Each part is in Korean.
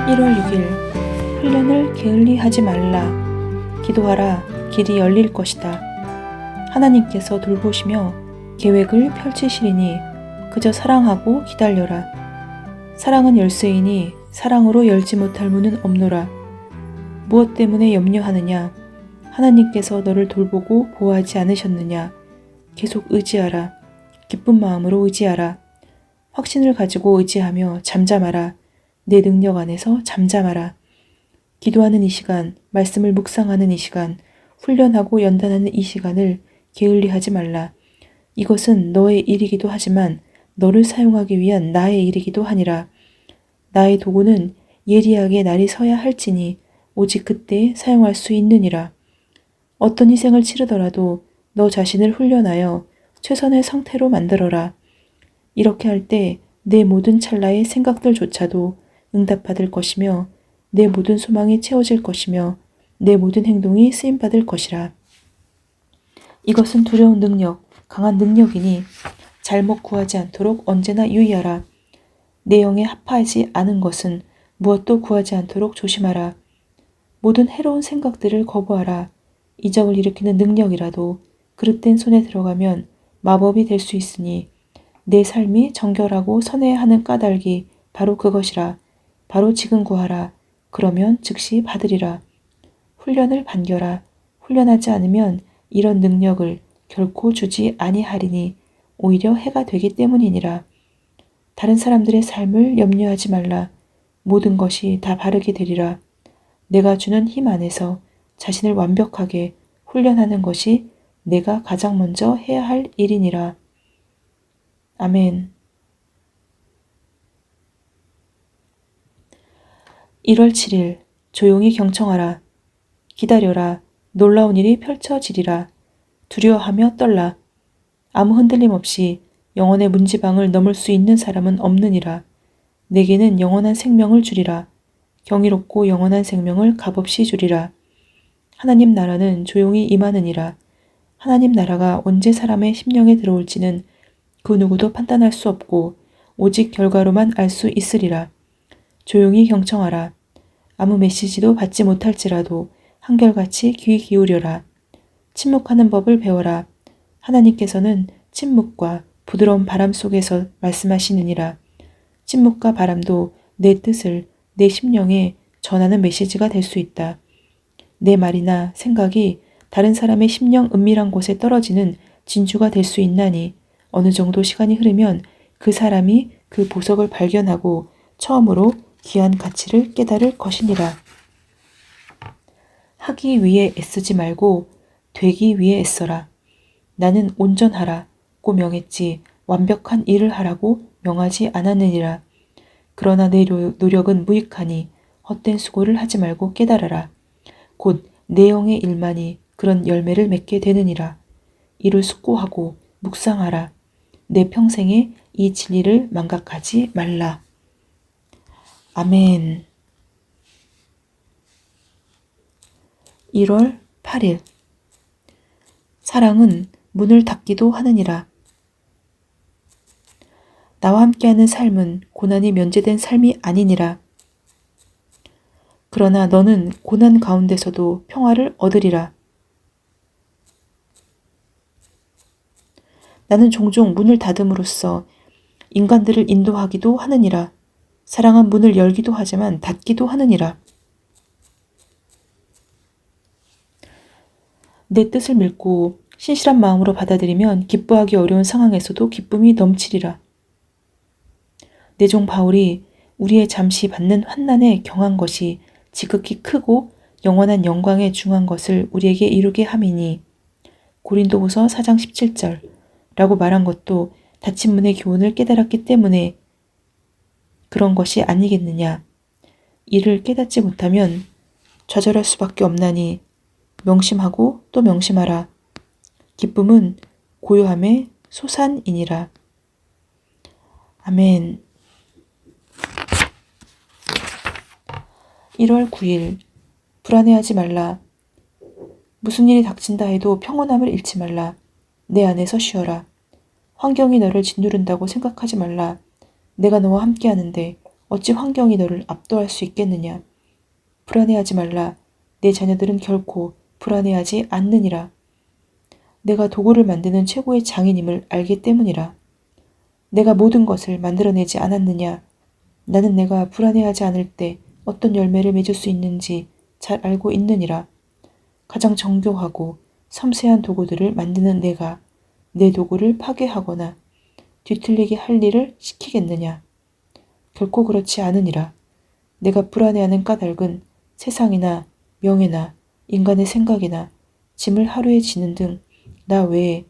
1월 6일 훈련을 게을리하지 말라. 기도하라. 길이 열릴 것이다. 하나님께서 돌보시며 계획을 펼치시리니 그저 사랑하고 기다려라. 사랑은 열쇠이니 사랑으로 열지 못할 문은 없노라. 무엇 때문에 염려하느냐? 하나님께서 너를 돌보고 보호하지 않으셨느냐? 계속 의지하라. 기쁜 마음으로 의지하라. 확신을 가지고 의지하며 잠잠하라. 내 능력 안에서 잠잠하라. 기도하는 이 시간, 말씀을 묵상하는 이 시간, 훈련하고 연단하는 이 시간을 게을리하지 말라. 이것은 너의 일이기도 하지만 너를 사용하기 위한 나의 일이기도 하니라. 나의 도구는 예리하게 날이 서야 할지니 오직 그때 사용할 수 있느니라. 어떤 희생을 치르더라도 너 자신을 훈련하여 최선의 상태로 만들어라. 이렇게 할 때 내 모든 찰나의 생각들조차도 응답받을 것이며 내 모든 소망이 채워질 것이며 내 모든 행동이 쓰임받을 것이라. 이것은 두려운 능력, 강한 능력이니 잘못 구하지 않도록 언제나 유의하라. 내 영에 합하지 않은 것은 무엇도 구하지 않도록 조심하라. 모든 해로운 생각들을 거부하라. 이적을 일으키는 능력이라도 그릇된 손에 들어가면 마법이 될 수 있으니 내 삶이 정결하고 선해야 하는 까닭이 바로 그것이라. 바로 지금 구하라. 그러면 즉시 받으리라. 훈련을 반겨라. 훈련하지 않으면 이런 능력을 결코 주지 아니하리니 오히려 해가 되기 때문이니라. 다른 사람들의 삶을 염려하지 말라. 모든 것이 다 바르게 되리라. 내가 주는 힘 안에서 자신을 완벽하게 훈련하는 것이 내가 가장 먼저 해야 할 일이니라. 아멘. 1월 7일 조용히 경청하라. 기다려라. 놀라운 일이 펼쳐지리라. 두려워하며 떨라. 아무 흔들림 없이 영혼의 문지방을 넘을 수 있는 사람은 없느니라. 내게는 영원한 생명을 주리라. 경이롭고 영원한 생명을 값없이 주리라. 하나님 나라는 조용히 임하느니라. 하나님 나라가 언제 사람의 심령에 들어올지는 그 누구도 판단할 수 없고 오직 결과로만 알 수 있으리라. 조용히 경청하라. 아무 메시지도 받지 못할지라도 한결같이 귀 기울여라. 침묵하는 법을 배워라. 하나님께서는 침묵과 부드러운 바람 속에서 말씀하시느니라. 침묵과 바람도 내 뜻을 내 심령에 전하는 메시지가 될 수 있다. 내 말이나 생각이 다른 사람의 심령 은밀한 곳에 떨어지는 진주가 될 수 있나니 어느 정도 시간이 흐르면 그 사람이 그 보석을 발견하고 처음으로 귀한 가치를 깨달을 것이니라. 하기 위해 애쓰지 말고 되기 위해 애써라. 나는 온전하라고 명했지 완벽한 일을 하라고 명하지 않았느니라. 그러나 내 노력은 무익하니 헛된 수고를 하지 말고 깨달아라. 곧 내 영의 일만이 그런 열매를 맺게 되느니라. 이를 숙고하고 묵상하라. 내 평생에 이 진리를 망각하지 말라. 아멘. 1월 8일 사랑은 문을 닫기도 하느니라. 나와 함께하는 삶은 고난이 면제된 삶이 아니니라. 그러나 너는 고난 가운데서도 평화를 얻으리라. 나는 종종 문을 닫음으로써 인간들을 인도하기도 하느니라. 사랑은 문을 열기도 하지만 닫기도 하느니라. 내 뜻을 믿고 신실한 마음으로 받아들이면 기뻐하기 어려운 상황에서도 기쁨이 넘치리라. 내 종 바울이 우리의 잠시 받는 환난에 경한 것이 지극히 크고 영원한 영광에 중한 것을 우리에게 이루게 함이니 고린도후서 4장 17절 라고 말한 것도 닫힌 문의 교훈을 깨달았기 때문에 그런 것이 아니겠느냐. 이를 깨닫지 못하면 좌절할 수밖에 없나니 명심하고 또 명심하라. 기쁨은 고요함의 소산이니라. 아멘. 1월 9일 불안해하지 말라. 무슨 일이 닥친다 해도 평온함을 잃지 말라. 내 안에서 쉬어라. 환경이 너를 짓누른다고 생각하지 말라. 내가 너와 함께하는데 어찌 환경이 너를 압도할 수 있겠느냐. 불안해하지 말라. 내 자녀들은 결코 불안해하지 않느니라. 내가 도구를 만드는 최고의 장인임을 알기 때문이라. 내가 모든 것을 만들어내지 않았느냐. 나는 내가 불안해하지 않을 때 어떤 열매를 맺을 수 있는지 잘 알고 있느니라. 가장 정교하고 섬세한 도구들을 만드는 내가 내 도구를 파괴하거나 뒤틀리게 할 일을 시키겠느냐. 결코 그렇지 않으니라. 내가 불안해하는 까닭은 세상이나 명예나 인간의 생각이나 짐을 하루에 지는 등 나 외에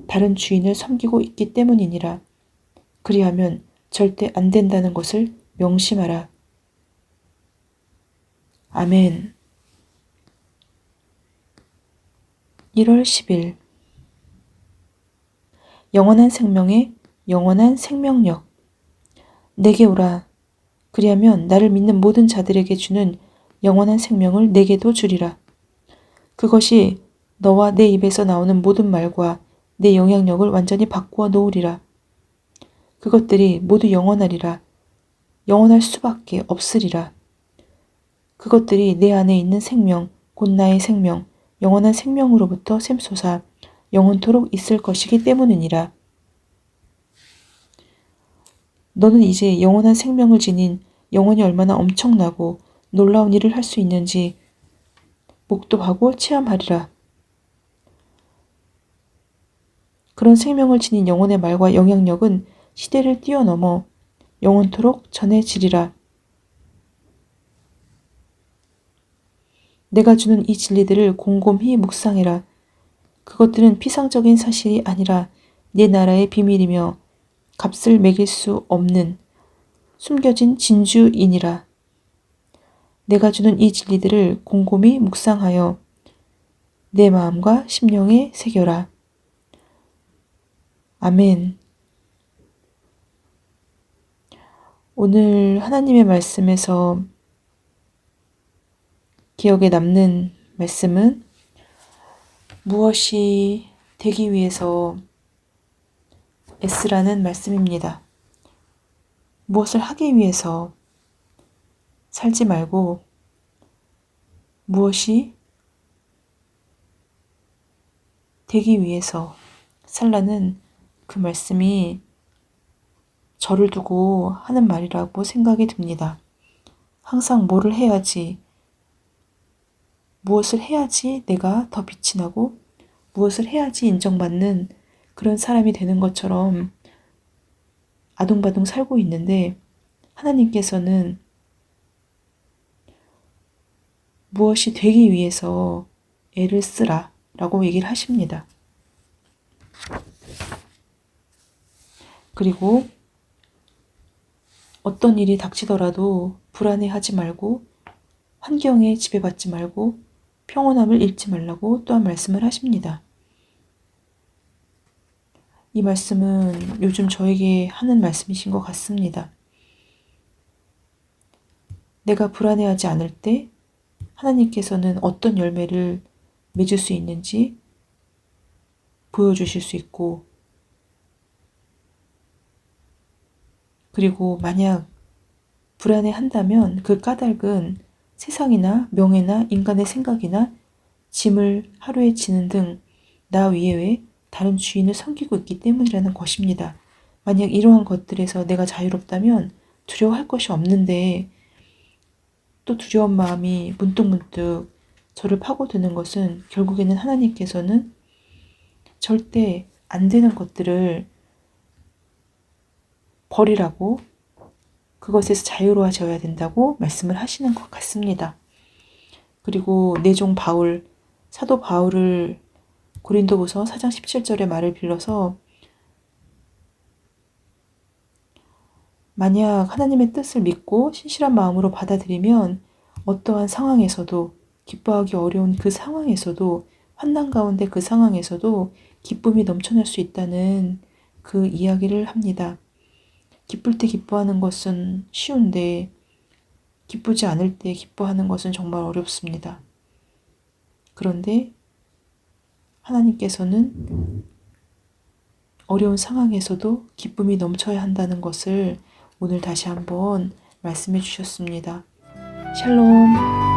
다른 주인을 섬기고 있기 때문이니라. 그리하면 절대 안 된다는 것을 명심하라. 아멘. 1월 10일 영원한 생명의 영원한 생명력. 내게 오라. 그리하면 나를 믿는 모든 자들에게 주는 영원한 생명을 내게도 주리라. 그것이 너와 내 입에서 나오는 모든 말과 내 영향력을 완전히 바꾸어 놓으리라. 그것들이 모두 영원하리라. 영원할 수밖에 없으리라. 그것들이 내 안에 있는 생명, 곧 나의 생명, 영원한 생명으로부터 샘솟아 영원토록 있을 것이기 때문이니라. 너는 이제 영원한 생명을 지닌 영혼이 얼마나 엄청나고 놀라운 일을 할 수 있는지 목도하고 체험하리라. 그런 생명을 지닌 영혼의 말과 영향력은 시대를 뛰어넘어 영원토록 전해지리라. 내가 주는 이 진리들을 곰곰이 묵상해라. 그것들은 피상적인 사실이 아니라 내 나라의 비밀이며 값을 매길 수 없는 숨겨진 진주이니라. 내가 주는 이 진리들을 곰곰이 묵상하여 내 마음과 심령에 새겨라. 아멘. 오늘 하나님의 말씀에서 기억에 남는 말씀은 무엇이 되기 위해서 애쓰라는 말씀입니다. 무엇을 하기 위해서 살지 말고 무엇이 되기 위해서 살라는 그 말씀이 저를 두고 하는 말이라고 생각이 듭니다. 항상 뭐를 해야지, 무엇을 해야지 내가 더 빛이 나고 무엇을 해야지 인정받는 그런 사람이 되는 것처럼 아둥바둥 살고 있는데 하나님께서는 무엇이 되기 위해서 애를 쓰라 라고 얘기를 하십니다. 그리고 어떤 일이 닥치더라도 불안해하지 말고 환경에 지배받지 말고 평온함을 잃지 말라고 또한 말씀을 하십니다. 이 말씀은 요즘 저에게 하는 말씀이신 것 같습니다. 내가 불안해하지 않을 때 하나님께서는 어떤 열매를 맺을 수 있는지 보여주실 수 있고, 그리고 만약 불안해한다면 그 까닭은 세상이나 명예나 인간의 생각이나 짐을 하루에 지는 등 나 이외에 다른 주인을 섬기고 있기 때문이라는 것입니다. 만약 이러한 것들에서 내가 자유롭다면 두려워할 것이 없는데 또 두려운 마음이 문득문득 저를 파고드는 것은 결국에는 하나님께서는 절대 안 되는 것들을 버리라고, 그것에서 자유로워져야 된다고 말씀을 하시는 것 같습니다. 그리고 내 종 바울, 사도 바울을 고린도후서 4장 17절의 말을 빌려서 만약 하나님의 뜻을 믿고 신실한 마음으로 받아들이면 어떠한 상황에서도, 기뻐하기 어려운 그 상황에서도, 환난 가운데 그 상황에서도 기쁨이 넘쳐날 수 있다는 그 이야기를 합니다. 기쁠 때 기뻐하는 것은 쉬운데 기쁘지 않을 때 기뻐하는 것은 정말 어렵습니다. 그런데 하나님께서는 어려운 상황에서도 기쁨이 넘쳐야 한다는 것을 오늘 다시 한번 말씀해 주셨습니다. 샬롬.